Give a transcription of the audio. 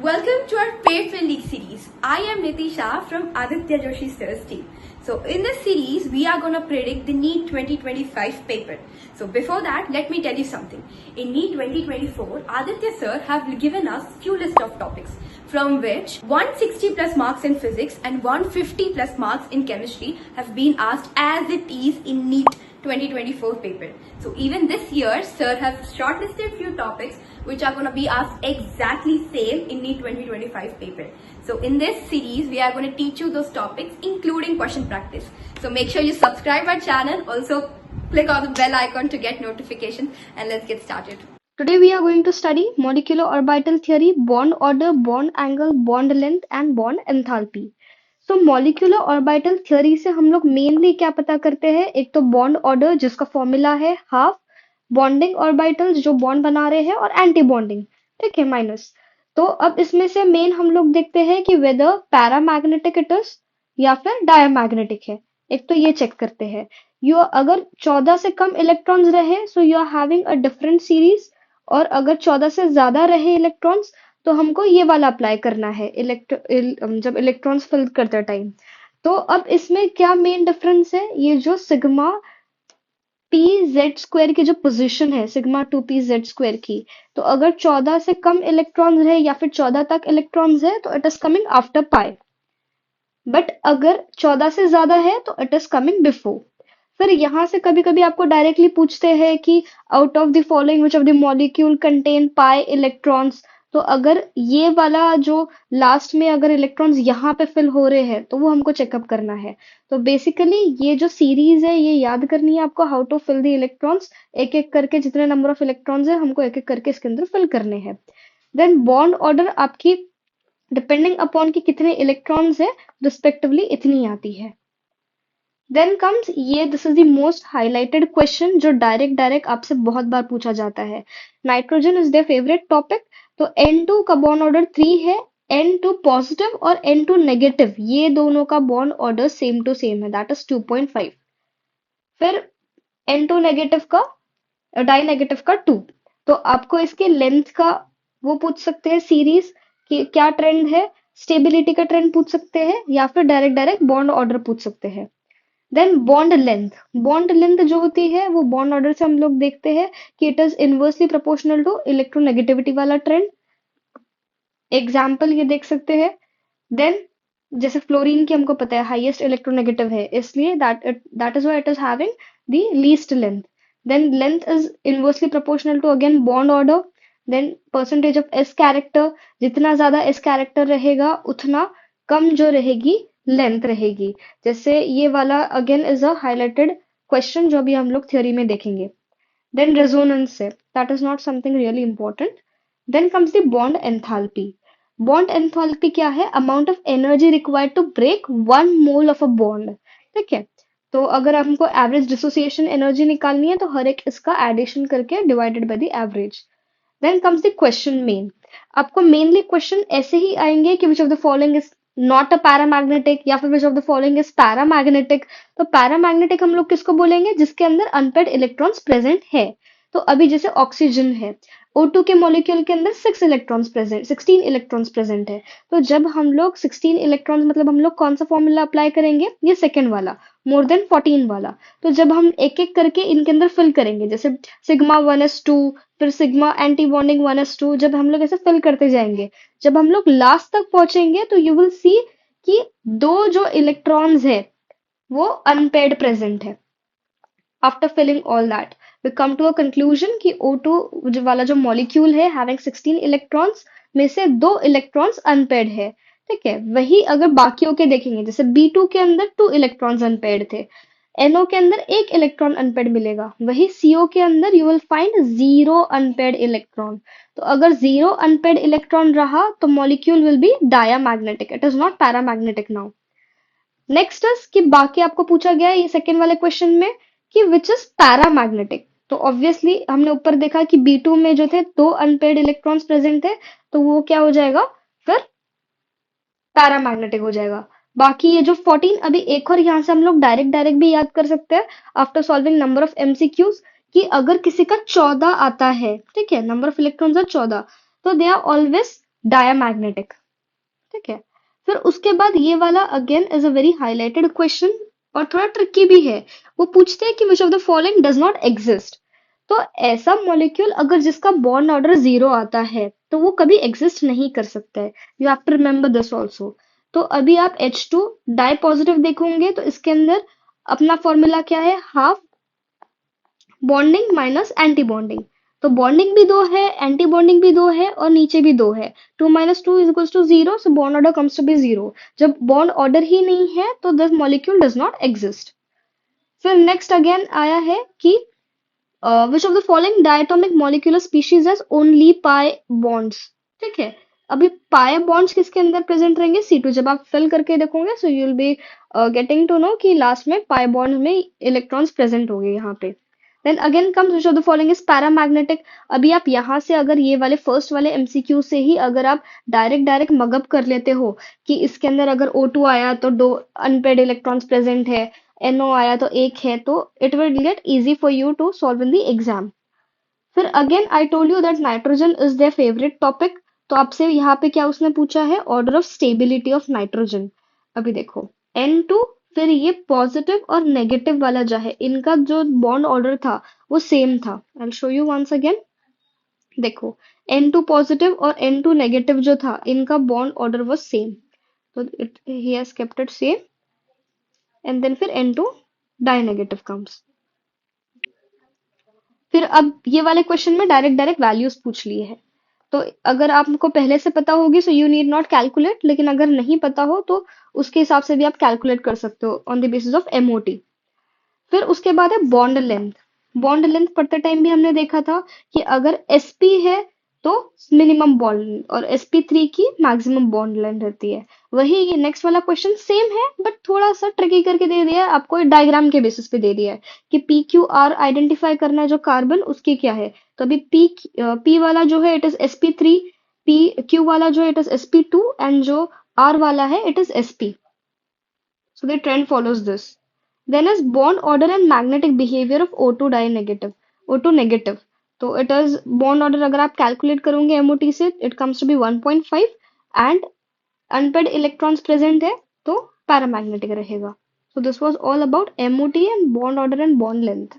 Welcome to our Paid Field League series. I am Nitisha from Aditya Joshi Sir's team. So in this series, we are going to predict the NEET 2025 paper. So before that, let me tell you something. In NEET 2024, Aditya Sir have given us few list of topics from which 160 plus marks in physics and 150 plus marks in chemistry have been asked as it is in NEET 2024 paper. So even this year, Sir have shortlisted few topics which are going to be asked exactly same in NEET 2025 paper. So in this series, we are going to teach you those topics including question practice. So make sure you subscribe our channel. Also click on the bell icon to get notification and let's get started. Today we are going to study molecular orbital theory, bond order, bond angle, bond length and bond enthalpy. So molecular orbital theory से हम लोग mainly क्या पता करते हैं? एक तो bond order जिसका फॉर्मूला है हाफ, बॉन्डिंग ऑर्बिटल्स जो बॉन्ड बना रहे हैं और एंटी बॉन्डिंग, ठीक है, माइनस। तो अब इसमें से मेन हम लोग देखते हैं कि वेदर पैरामैग्नेटिक इट इज या फिर डायमैग्नेटिक है। एक तो ये चेक करते हैं। यू अगर 14 से कम इलेक्ट्रॉन्स रहे so you are having a different series, और अगर 14 से ज्यादा रहे इलेक्ट्रॉन्स तो हमको ये वाला अप्लाई करना है जब इलेक्ट्रॉन्स फिल करते टाइम। तो अब इसमें क्या मेन डिफरेंस है? ये जो सिग्मा पी जेड स्क्वायर की जो पोजीशन है, सिग्मा 2p जेड स्क्वायर की, तो अगर 14 से कम इलेक्ट्रॉन्स है या फिर 14 तक इलेक्ट्रॉन्स है तो it is coming after pi, but अगर 14 से ज्यादा है तो इट इज कमिंग बिफोर। फिर यहाँ से कभी कभी आपको डायरेक्टली पूछते हैं कि out of the following which of the molecule contain pi electrons. तो अगर ये वाला जो लास्ट में अगर इलेक्ट्रॉन्स यहाँ पे फिल हो रहे हैं तो वो हमको चेकअप करना है। तो बेसिकली ये जो सीरीज है ये याद करनी है आपको, how to fill the electrons. एक एक करके जितने नंबर ऑफ इलेक्ट्रॉन्स है हमको एक एक करके इसके अंदर फिल करने हैं। देन बॉन्ड ऑर्डर आपकी डिपेंडिंग अपॉन कि कितने इलेक्ट्रॉन्स है रिस्पेक्टिवली इतनी आती है। देन कम्स ये, this is the most highlighted question जो डायरेक्ट आपसे बहुत बार पूछा जाता है। Nitrogen is their favourite topic. तो N2 का बॉन्ड ऑर्डर 3 है, N2 पॉजिटिव और N2 नेगेटिव, ये दोनों का bond order same to same है, दैट इज 2.5। फिर N2 नेगेटिव का डाई नेगेटिव का 2। तो आपको इसके लेंथ का वो पूछ सकते हैं सीरीज कि क्या ट्रेंड है, स्टेबिलिटी का ट्रेंड पूछ सकते हैं या फिर डायरेक्ट बॉन्ड ऑर्डर पूछ सकते हैं। देन बॉन्ड लेंथ जो होती है वो बॉन्ड ऑर्डर से हम लोग देखते हैं कि it is inversely proportional to electronegativity वाला ट्रेंड। एग्जाम्पल ये देख सकते हैं। देन जैसे फ्लोरीन की हमको पता है हाईएस्ट इलेक्ट्रोनेगेटिव है, इसलिए that is why it is having the least length. Then length is inversely proportional to again bond order. Then percentage of s character, जितना ज्यादा एस कैरेक्टर रहेगा उतना कम जो रहेगी लेंथ रहेगी। जैसे ये वाला again is a highlighted question जो अभी हम लोग थ्योरी में देखेंगे। देन रेजोनेंस से, that is not something really important. Then comes the bond enthalpy. Bond enthalpy क्या है? Amount of energy required to break 1 mole of a bond, ठीक है। तो अगर हमको एवरेज डिसोसिएशन एनर्जी निकालनी है तो हर एक इसका एडिशन करके divided by the average. Then comes the question main. आपको मेनली क्वेश्चन ऐसे ही आएंगे कि which of the following is not a paramagnetic या फिर which of the following is paramagnetic. तो पैरामैग्नेटिक हम लोग किसको बोलेंगे? जिसके अंदर अनपेड इलेक्ट्रॉन्स प्रेजेंट है। तो अभी जैसे ऑक्सीजन है, O2 के मॉलिक्यूल के अंदर 16 इलेक्ट्रॉन्स प्रेजेंट है। तो जब हम लोग 16 इलेक्ट्रॉन्स मतलब हम लोग कौन सा फॉर्मूला अप्लाई करेंगे? ये सेकेंड वाला, मोर देन 14 वाला। तो जब हम एक एक करके इनके अंदर फिल करेंगे, जैसे सिग्मा 1s2, फिर सिग्मा एंटी बॉन्डिंग 1s2, जब हम लोग ऐसे फिल करते जाएंगे, जब हम लोग लास्ट तक पहुंचेंगे तो यू विल सी कि दो जो इलेक्ट्रॉन्स है वो अनपेड प्रेजेंट है। After filling all that we come to a conclusion कि O2 वाला जो मॉलिक्यूल है having 16 इलेक्ट्रॉन्स में से 2 इलेक्ट्रॉन्स अनपेड है, ठीक है। वही अगर बाकियों के देखेंगे, जैसे B2 के अंदर 2 इलेक्ट्रॉन्स अनपेड थे, NO के अंदर 1 इलेक्ट्रॉन अनपेड मिलेगा, वही CO के अंदर you will find 0 unpaired electron. तो अगर 0 अनपेड इलेक्ट्रॉन रहा तो molecule will be diamagnetic, it is not paramagnetic now. Next is कि बाकी आपको पूछा गया है ये सेकेंड वाले क्वेश्चन में कि विच इज पैरामैग्नेटिक। तो ऑब्वियसली हमने ऊपर देखा कि B2 में जो थे 2 अनपेड इलेक्ट्रॉन्स प्रेजेंट थे, तो वो क्या हो जाएगा? फिर पैरामैग्नेटिक हो जाएगा। बाकी ये जो 14, अभी एक और यहाँ से हम लोग डायरेक्ट भी याद कर सकते हैं after solving number of MCQs कि अगर किसी का 14 आता है, ठीक है, नंबर ऑफ इलेक्ट्रॉन्स आर 14, तो दे आर ऑलवेज डायामैग्नेटिक। ठीक है। फिर उसके बाद ये वाला again is a very highlighted question और थोड़ा ट्रिकी भी है। वो पूछते हैं कि which of the following does not exist. तो ऐसा मॉलिक्यूल अगर जिसका बॉन्ड ऑर्डर 0 आता है तो वो कभी एग्जिस्ट नहीं कर सकता है। You have to remember this also. तो अभी आप H2 डाई पॉजिटिव देखोगे तो इसके अंदर अपना फॉर्मूला क्या है, half bonding minus anti bonding. तो बॉन्डिंग भी दो है, एंटी बॉन्डिंग भी दो है और नीचे भी दो है। 2 - 2 is equal to 0, so bond order comes to be 0। जब बॉन्ड ऑर्डर ही नहीं है तो this molecule does not exist. फिर नेक्स्ट अगेन आया है कि which of the following diatomic molecular species has only pi bonds. ठीक है। अभी पाई बॉन्ड्स किसके अंदर प्रेजेंट रहेंगे, C2। जब आप फिल करके देखोगे so you will be getting to know कि लास्ट में पाई बॉन्ड में इलेक्ट्रॉन्स प्रेजेंट होंगे यहाँ पे। Then again comes which of the following is paramagnetic. अभी आप यहाँ से अगर ये वाले फर्स्ट वाले MCQ से ही अगर आप डायरेक्ट मगअप कर लेते हो कि इसके अंदर अगर O2 आया तो दो अनपेड इलेक्ट्रॉन्स प्रेजेंट है, NO आया तो एक है, तो it will get easy for you to solve in the exam. फिर again I told you that nitrogen is their favourite topic. तो आपसे यहाँ पे क्या उसने पूछा है, order of stability of nitrogen. अभी देखो N2, फिर ये पॉजिटिव और नेगेटिव वाला जो है इनका जो बॉन्ड ऑर्डर था वो सेम था। I show you once again. देखो N2 पॉजिटिव और N2 नेगेटिव जो था इनका बॉन्ड ऑर्डर वाज सेम। तो it he has kept it same and then फिर N2 डाई नेगेटिव कम्स। फिर अब ये वाले क्वेश्चन में डायरेक्ट वैल्यूज पूछ लिए हैं। तो अगर आपको पहले से पता होगी so you need not calculate, लेकिन अगर नहीं पता हो तो उसके हिसाब से भी आप कैलकुलेट कर सकते हो on the basis of MOT। फिर उसके बाद है बॉन्ड लेंथ। बॉन्ड लेंथ पढ़ते टाइम भी हमने देखा था कि अगर sp है तो मिनिमम बॉन्ड और sp3 की मैक्सिमम बॉन्ड लेंथ रहती है। वही ये नेक्स्ट वाला क्वेश्चन सेम है बट थोड़ा सा ट्रिकी करके दे दिया है आपको, डायग्राम के बेसिस पे दे दिया है कि PQR आइडेंटिफाई करना है जो कार्बन उसकी क्या है। तो अभी P वाला जो है इट इज sp3, Q वाला जो है इट इज sp2 एंड जो R वाला है it is sp। So the trend follows this. Then is bond order and magnetic behavior of O2 die negative. O2 negative. तो it is bond order अगर आप calculate करोगे MOT से it comes to be 1.5 and unpaired electrons present है तो paramagnetic रहेगा. So this was all about MOT and bond order and bond length.